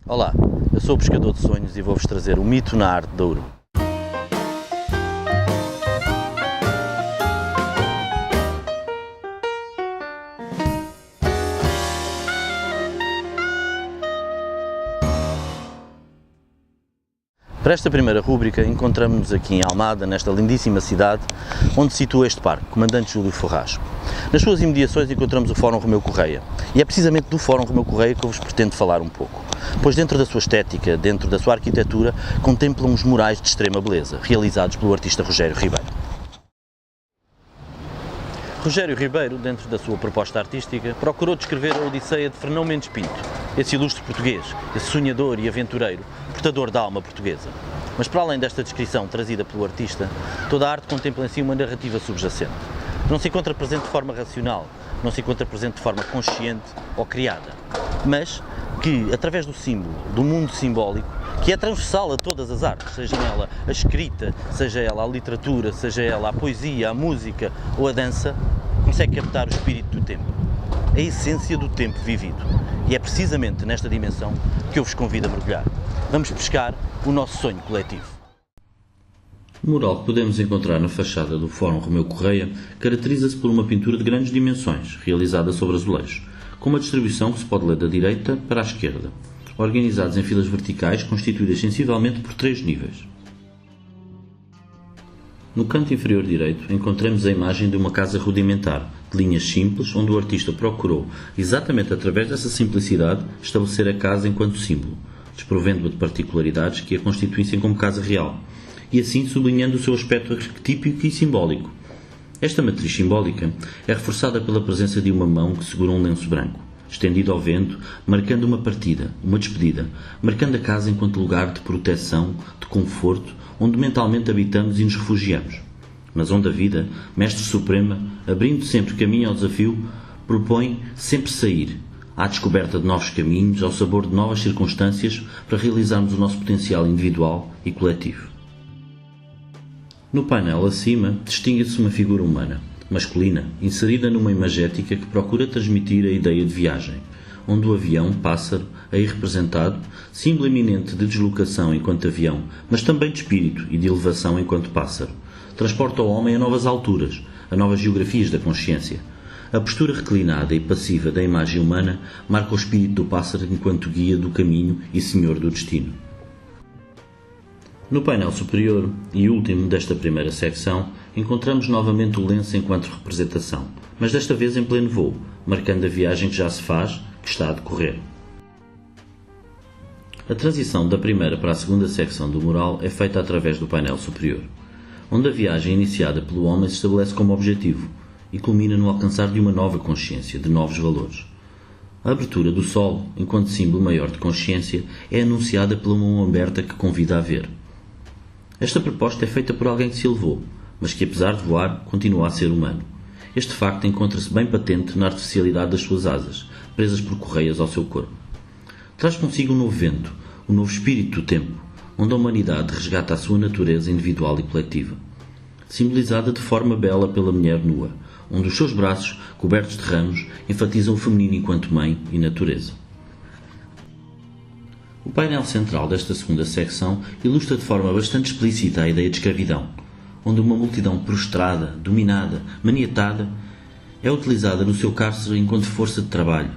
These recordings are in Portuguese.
Olá, eu sou o Pescador de Sonhos e vou-vos trazer o mito na arte da Urba. Para esta primeira rúbrica, encontramos-nos aqui em Almada, nesta lindíssima cidade, onde se situa este parque, Comandante Júlio Ferraz. Nas suas imediações encontramos o Fórum Romeu Correia, e é precisamente do Fórum Romeu Correia que eu vos pretendo falar um pouco, pois dentro da sua estética, dentro da sua arquitetura, contemplam uns murais de extrema beleza, realizados pelo artista Rogério Ribeiro. Rogério Ribeiro, dentro da sua proposta artística, procurou descrever a odisseia de Fernão Mendes Pinto, esse ilustre português, esse sonhador e aventureiro, portador da alma portuguesa. Mas para além desta descrição trazida pelo artista, toda a arte contempla em si uma narrativa subjacente. Não se encontra presente de forma racional, não se encontra presente de forma consciente ou criada, mas que, através do símbolo, do mundo simbólico, que é transversal a todas as artes, seja ela a escrita, seja ela a literatura, seja ela a poesia, a música ou a dança, consegue captar o espírito do tempo, a essência do tempo vivido. E é precisamente nesta dimensão que eu vos convido a mergulhar. Vamos pescar o nosso sonho coletivo. O mural que podemos encontrar na fachada do Fórum Romeu Correia caracteriza-se por uma pintura de grandes dimensões, realizada sobre azulejo, com uma distribuição que se pode ler da direita para a esquerda, organizados em filas verticais constituídas sensivelmente por 3 níveis. No canto inferior direito encontramos a imagem de uma casa rudimentar, de linhas simples, onde o artista procurou, exatamente através dessa simplicidade, estabelecer a casa enquanto símbolo, desprovendo-a de particularidades que a constituíssem como casa real, e assim sublinhando o seu aspecto arquetípico e simbólico. Esta matriz simbólica é reforçada pela presença de uma mão que segura um lenço branco, estendido ao vento, marcando uma partida, uma despedida, marcando a casa enquanto lugar de proteção, de conforto, onde mentalmente habitamos e nos refugiamos, mas onde a vida, Mestre Suprema, abrindo sempre caminho ao desafio, propõe sempre sair, à descoberta de novos caminhos, ao sabor de novas circunstâncias, para realizarmos o nosso potencial individual e coletivo. No painel acima, distingue-se uma figura humana, masculina, inserida numa imagética que procura transmitir a ideia de viagem, onde o avião, pássaro, é representado, símbolo eminente de deslocação enquanto avião, mas também de espírito e de elevação enquanto pássaro. Transporta o homem a novas alturas, a novas geografias da consciência. A postura reclinada e passiva da imagem humana marca o espírito do pássaro enquanto guia do caminho e senhor do destino. No painel superior e último desta primeira secção, encontramos novamente o lenço enquanto representação, mas desta vez em pleno voo, marcando a viagem que já se faz, que está a decorrer. A transição da primeira para a segunda secção do mural é feita através do painel superior, onde a viagem iniciada pelo homem se estabelece como objetivo e culmina no alcançar de uma nova consciência, de novos valores. A abertura do solo, enquanto símbolo maior de consciência, é anunciada pela mão aberta que convida a ver. Esta proposta é feita por alguém que se elevou, mas que apesar de voar, continua a ser humano. Este facto encontra-se bem patente na artificialidade das suas asas, presas por correias ao seu corpo. Traz consigo um novo vento, um novo espírito do tempo, onde a humanidade resgata a sua natureza individual e coletiva, simbolizada de forma bela pela mulher nua, onde os seus braços, cobertos de ramos, enfatizam o feminino enquanto mãe e natureza. O painel central desta segunda secção ilustra de forma bastante explícita a ideia de escravidão, onde uma multidão prostrada, dominada, maniatada, é utilizada no seu cárcere enquanto força de trabalho,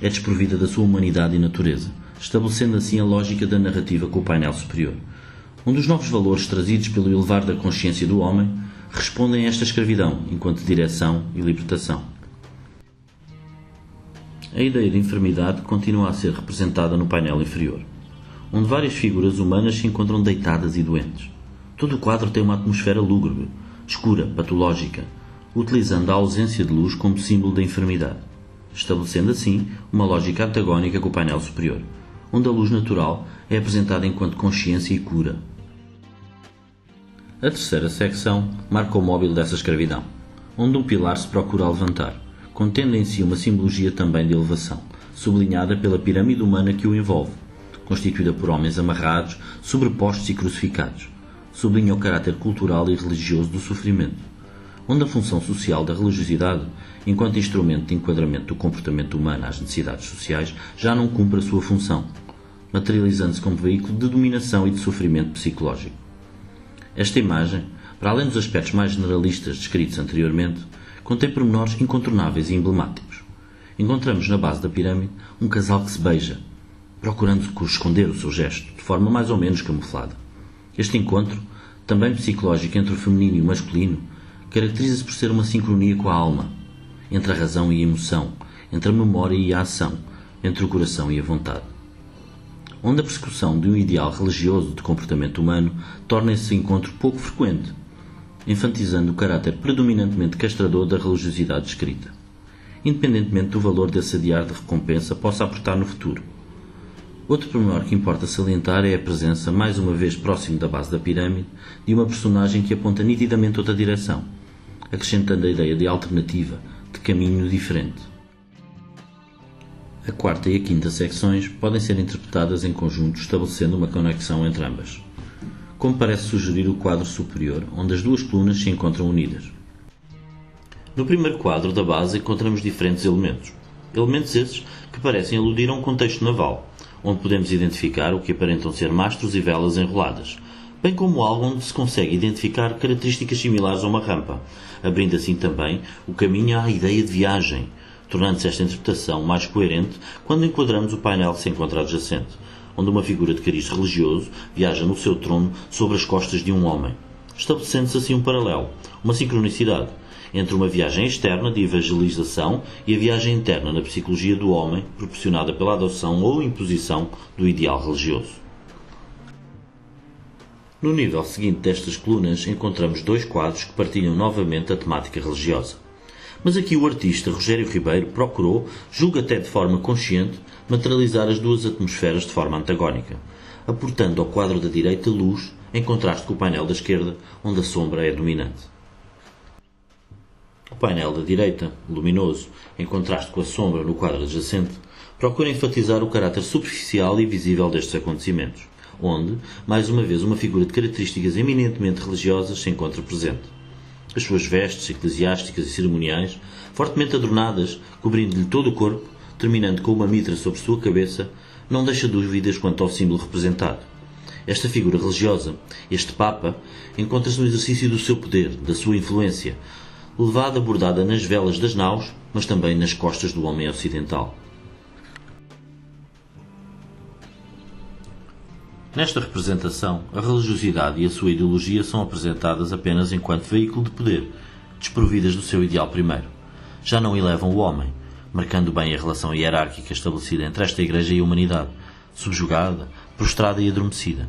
é desprovida da sua humanidade e natureza, estabelecendo assim a lógica da narrativa com o painel superior, onde os novos valores trazidos pelo elevar da consciência do homem respondem a esta escravidão enquanto direção e libertação. A ideia de enfermidade continua a ser representada no painel inferior, onde várias figuras humanas se encontram deitadas e doentes. Todo o quadro tem uma atmosfera lúgubre, escura, patológica, utilizando a ausência de luz como símbolo da enfermidade, estabelecendo assim uma lógica antagónica com o painel superior, onde a luz natural é apresentada enquanto consciência e cura. A terceira secção marca o móvel dessa escravidão, onde um pilar se procura levantar, contendo em si uma simbologia também de elevação, sublinhada pela pirâmide humana que o envolve, constituída por homens amarrados, sobrepostos e crucificados. Sublinha o caráter cultural e religioso do sofrimento, onde a função social da religiosidade, enquanto instrumento de enquadramento do comportamento humano às necessidades sociais, já não cumpre a sua função, materializando-se como veículo de dominação e de sofrimento psicológico. Esta imagem, para além dos aspectos mais generalistas descritos anteriormente, contém pormenores incontornáveis e emblemáticos. Encontramos na base da pirâmide um casal que se beija, procurando esconder o seu gesto, de forma mais ou menos camuflada. Este encontro, também psicológico entre o feminino e o masculino, caracteriza-se por ser uma sincronia com a alma, entre a razão e a emoção, entre a memória e a ação, entre o coração e a vontade. Onde a persecução de um ideal religioso de comportamento humano torna esse encontro pouco frequente, enfatizando o caráter predominantemente castrador da religiosidade descrita, independentemente do valor desse adiar de recompensa possa aportar no futuro. Outro pormenor que importa salientar é a presença, mais uma vez próximo da base da pirâmide, de uma personagem que aponta nitidamente outra direção, acrescentando a ideia de alternativa, de caminho diferente. A quarta e a quinta secções podem ser interpretadas em conjunto, estabelecendo uma conexão entre ambas, como parece sugerir o quadro superior, onde as duas colunas se encontram unidas. No primeiro quadro da base encontramos diferentes elementos. Elementos esses que parecem aludir a um contexto naval, onde podemos identificar o que aparentam ser mastros e velas enroladas, bem como algo onde se consegue identificar características similares a uma rampa, abrindo assim também o caminho à ideia de viagem, tornando-se esta interpretação mais coerente quando enquadramos o painel que se encontra adjacente, onde uma figura de cariz religioso viaja no seu trono sobre as costas de um homem, estabelecendo-se assim um paralelo, uma sincronicidade, entre uma viagem externa de evangelização e a viagem interna na psicologia do homem, proporcionada pela adoção ou imposição do ideal religioso. No nível seguinte destas colunas encontramos dois quadros que partilham novamente a temática religiosa. Mas aqui o artista Rogério Ribeiro procurou, julgo até de forma consciente, materializar as duas atmosferas de forma antagónica, aportando ao quadro da direita luz, em contraste com o painel da esquerda, onde a sombra é dominante. O painel da direita, luminoso, em contraste com a sombra no quadro adjacente, procura enfatizar o caráter superficial e visível destes acontecimentos, onde, mais uma vez, uma figura de características eminentemente religiosas se encontra presente. As suas vestes eclesiásticas e cerimoniais, fortemente adornadas, cobrindo-lhe todo o corpo, terminando com uma mitra sobre sua cabeça, não deixa dúvidas quanto ao símbolo representado. Esta figura religiosa, este Papa, encontra-se no exercício do seu poder, da sua influência, levada bordada nas velas das naus, mas também nas costas do homem ocidental. Nesta representação, a religiosidade e a sua ideologia são apresentadas apenas enquanto veículo de poder, desprovidas do seu ideal primeiro. Já não elevam o homem, marcando bem a relação hierárquica estabelecida entre esta Igreja e a humanidade, subjugada, prostrada e adormecida.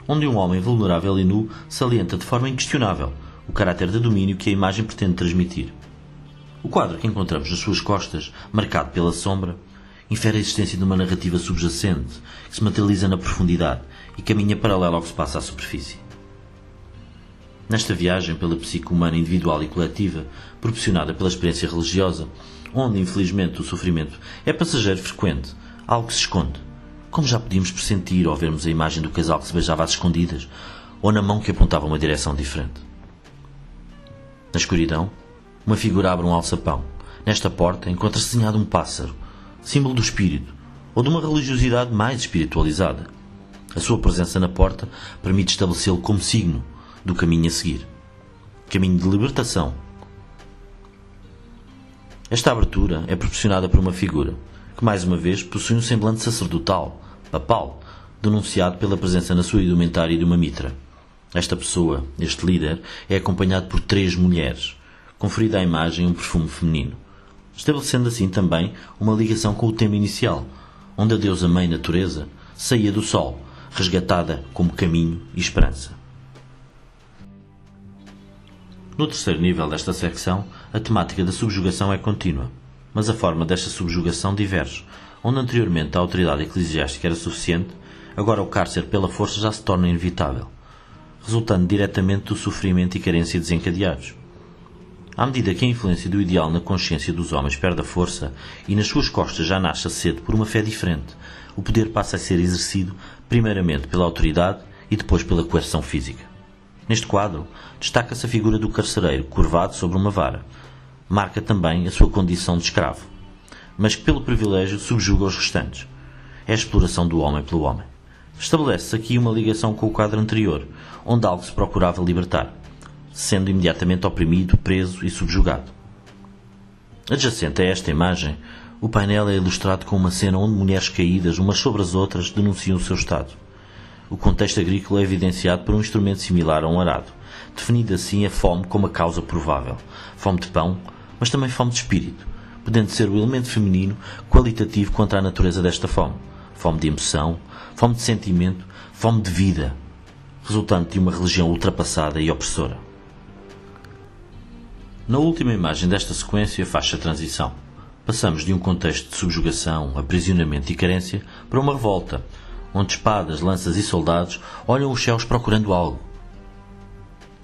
Onde um homem vulnerável e nu salienta de forma inquestionável o caráter de domínio que a imagem pretende transmitir. O quadro que encontramos nas suas costas, marcado pela sombra, infere a existência de uma narrativa subjacente que se materializa na profundidade e caminha paralelo ao que se passa à superfície. Nesta viagem pela psique humana individual e coletiva, proporcionada pela experiência religiosa, onde, infelizmente, o sofrimento é passageiro frequente, algo que se esconde, como já podíamos pressentir ao vermos a imagem do casal que se beijava às escondidas, ou na mão que apontava uma direção diferente. Na escuridão, uma figura abre um alçapão. Nesta porta encontra-se desenhado um pássaro, símbolo do espírito, ou de uma religiosidade mais espiritualizada. A sua presença na porta permite estabelecê-lo como signo do caminho a seguir. Caminho de libertação. Esta abertura é proporcionada por uma figura, que mais uma vez possui um semblante sacerdotal, papal, denunciado pela presença na sua indumentária de uma mitra. Esta pessoa, este líder, é acompanhado por 3 mulheres, conferindo à imagem um perfume feminino, estabelecendo assim também uma ligação com o tema inicial, onde a deusa Mãe Natureza saía do Sol, resgatada como caminho e esperança. No terceiro nível desta secção, a temática da subjugação é contínua, mas a forma desta subjugação diverge, onde anteriormente a autoridade eclesiástica era suficiente, agora o cárcere pela força já se torna inevitável, resultando diretamente do sofrimento e carência desencadeados. À medida que a influência do ideal na consciência dos homens perde a força e nas suas costas já nasce a sede por uma fé diferente, o poder passa a ser exercido primeiramente pela autoridade e depois pela coerção física. Neste quadro, destaca-se a figura do carcereiro curvado sobre uma vara. Marca também a sua condição de escravo, mas que pelo privilégio subjuga os restantes. é a exploração do homem pelo homem. Estabelece-se aqui uma ligação com o quadro anterior, onde algo se procurava libertar, sendo imediatamente oprimido, preso e subjugado. Adjacente a esta imagem, o painel é ilustrado com uma cena onde mulheres caídas, umas sobre as outras, denunciam o seu estado. O contexto agrícola é evidenciado por um instrumento similar a um arado, definindo assim a fome como a causa provável. Fome de pão, mas também fome de espírito, podendo ser o elemento feminino qualitativo contra a natureza desta fome. Fome de emoção, fome de sentimento, fome de vida, resultante de uma religião ultrapassada e opressora. Na última imagem desta sequência faz-se a transição. Passamos de um contexto de subjugação, aprisionamento e carência para uma revolta, onde espadas, lanças e soldados olham os céus procurando algo.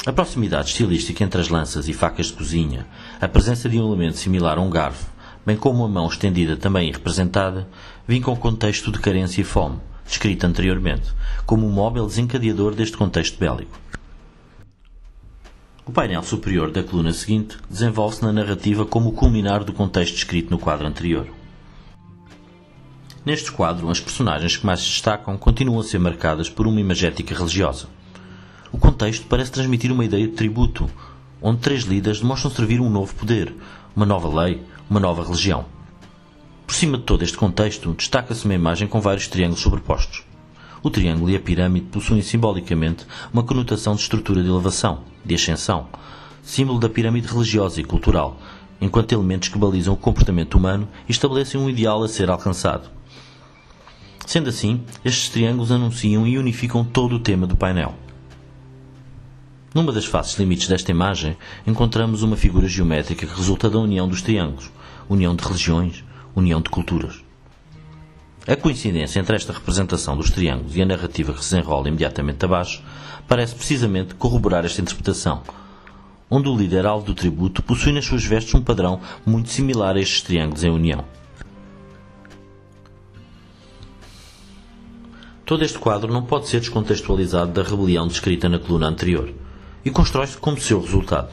A proximidade estilística entre as lanças e facas de cozinha, a presença de um elemento similar a um garfo, bem como a mão estendida também representada, vincam o contexto de carência e fome, descrito anteriormente, como um móvel desencadeador deste contexto bélico. O painel superior da coluna seguinte desenvolve-se na narrativa como o culminar do contexto descrito no quadro anterior. Neste quadro, as personagens que mais se destacam continuam a ser marcadas por uma imagética religiosa. O contexto parece transmitir uma ideia de tributo, onde 3 líderes demonstram servir um novo poder, uma nova lei, uma nova religião. Por cima de todo este contexto, destaca-se uma imagem com vários triângulos sobrepostos. O triângulo e a pirâmide possuem simbolicamente uma conotação de estrutura de elevação, de ascensão, símbolo da pirâmide religiosa e cultural, enquanto elementos que balizam o comportamento humano e estabelecem um ideal a ser alcançado. Sendo assim, estes triângulos anunciam e unificam todo o tema do painel. Numa das faces limites desta imagem, encontramos uma figura geométrica que resulta da união dos triângulos, união de religiões, união de culturas. A coincidência entre esta representação dos triângulos e a narrativa que se desenrola imediatamente abaixo parece precisamente corroborar esta interpretação, onde o líder alvo do tributo possui nas suas vestes um padrão muito similar a estes triângulos em união. Todo este quadro não pode ser descontextualizado da rebelião descrita na coluna anterior, e constrói-se como seu resultado.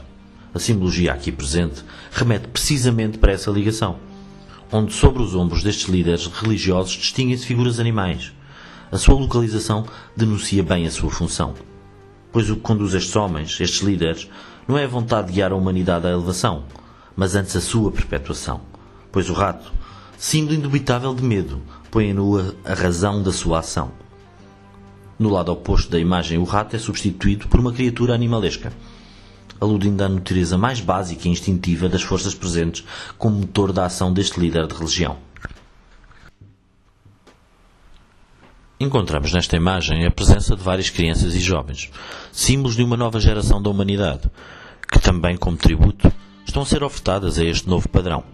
A simbologia aqui presente remete precisamente para essa ligação, onde sobre os ombros destes líderes religiosos distinguem-se figuras animais. A sua localização denuncia bem a sua função, pois o que conduz estes homens, estes líderes, não é a vontade de guiar a humanidade à elevação, mas antes a sua perpetuação, pois o rato, símbolo indubitável de medo, põe em nua a razão da sua ação. No lado oposto da imagem, o rato é substituído por uma criatura animalesca, aludindo à natureza mais básica e instintiva das forças presentes como motor da ação deste líder de religião. Encontramos nesta imagem a presença de várias crianças e jovens, símbolos de uma nova geração da humanidade, que também, como tributo, estão a ser ofertadas a este novo padrão,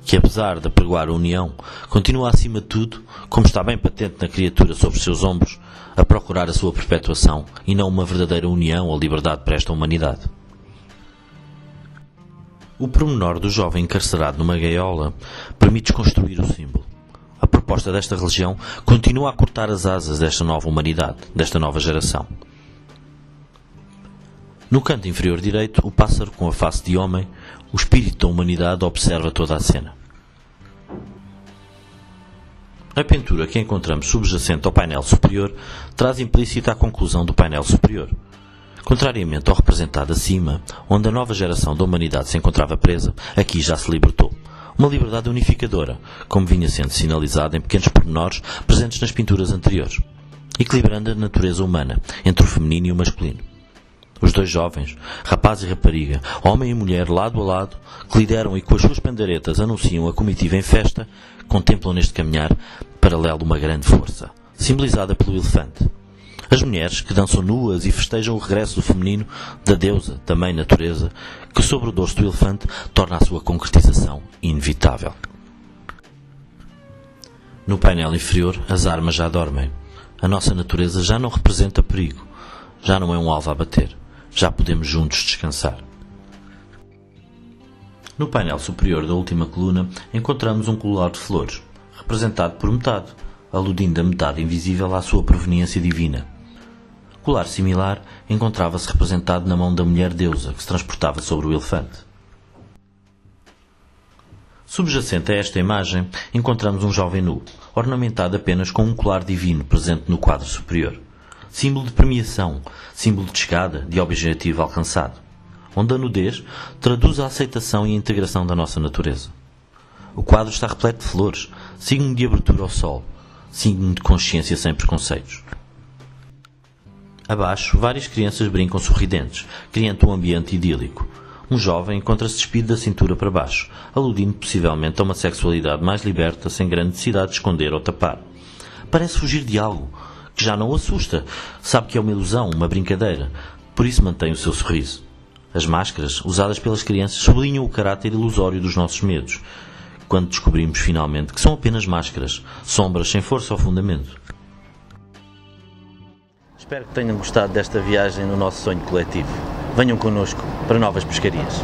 que apesar de apregoar a união, continua acima de tudo, como está bem patente na criatura sobre os seus ombros, a procurar a sua perpetuação e não uma verdadeira união ou liberdade para esta humanidade. O pormenor do jovem encarcerado numa gaiola permite desconstruir o símbolo. A proposta desta religião continua a cortar as asas desta nova humanidade, desta nova geração. No canto inferior direito, o pássaro com a face de homem, o espírito da humanidade observa toda a cena. A pintura que encontramos subjacente ao painel superior traz implícita a conclusão do painel superior. Contrariamente ao representado acima, onde a nova geração da humanidade se encontrava presa, aqui já se libertou. Uma liberdade unificadora, como vinha sendo sinalizada em pequenos pormenores presentes nas pinturas anteriores, equilibrando a natureza humana entre o feminino e o masculino. Os 2 jovens, rapaz e rapariga, homem e mulher, lado a lado, que lideram e com as suas pandaretas anunciam a comitiva em festa, contemplam neste caminhar paralelo uma grande força, simbolizada pelo elefante. As mulheres que dançam nuas e festejam o regresso do feminino, da deusa, da mãe natureza, que sobre o dorso do elefante torna a sua concretização inevitável. No painel inferior, as armas já dormem. A nossa natureza já não representa perigo, já não é um alvo a bater. Já podemos juntos descansar. No painel superior da última coluna encontramos um colar de flores, representado por metade, aludindo a metade invisível à sua proveniência divina. Colar similar encontrava-se representado na mão da mulher deusa que se transportava sobre o elefante. Subjacente a esta imagem encontramos um jovem nu, ornamentado apenas com um colar divino presente no quadro superior. Símbolo de premiação, símbolo de chegada, de objetivo alcançado, onde a nudez traduz a aceitação e a integração da nossa natureza. O quadro está repleto de flores, signo de abertura ao sol, signo de consciência sem preconceitos. Abaixo, várias crianças brincam sorridentes, criando um ambiente idílico. Um jovem encontra-se despido da cintura para baixo, aludindo possivelmente a uma sexualidade mais liberta, sem grande necessidade de esconder ou tapar. Parece fugir de algo, que já não o assusta, sabe que é uma ilusão, uma brincadeira, por isso mantém o seu sorriso. As máscaras, usadas pelas crianças, sublinham o caráter ilusório dos nossos medos, quando descobrimos finalmente que são apenas máscaras, sombras sem força ou fundamento. Espero que tenham gostado desta viagem no nosso sonho coletivo. Venham connosco para novas pescarias.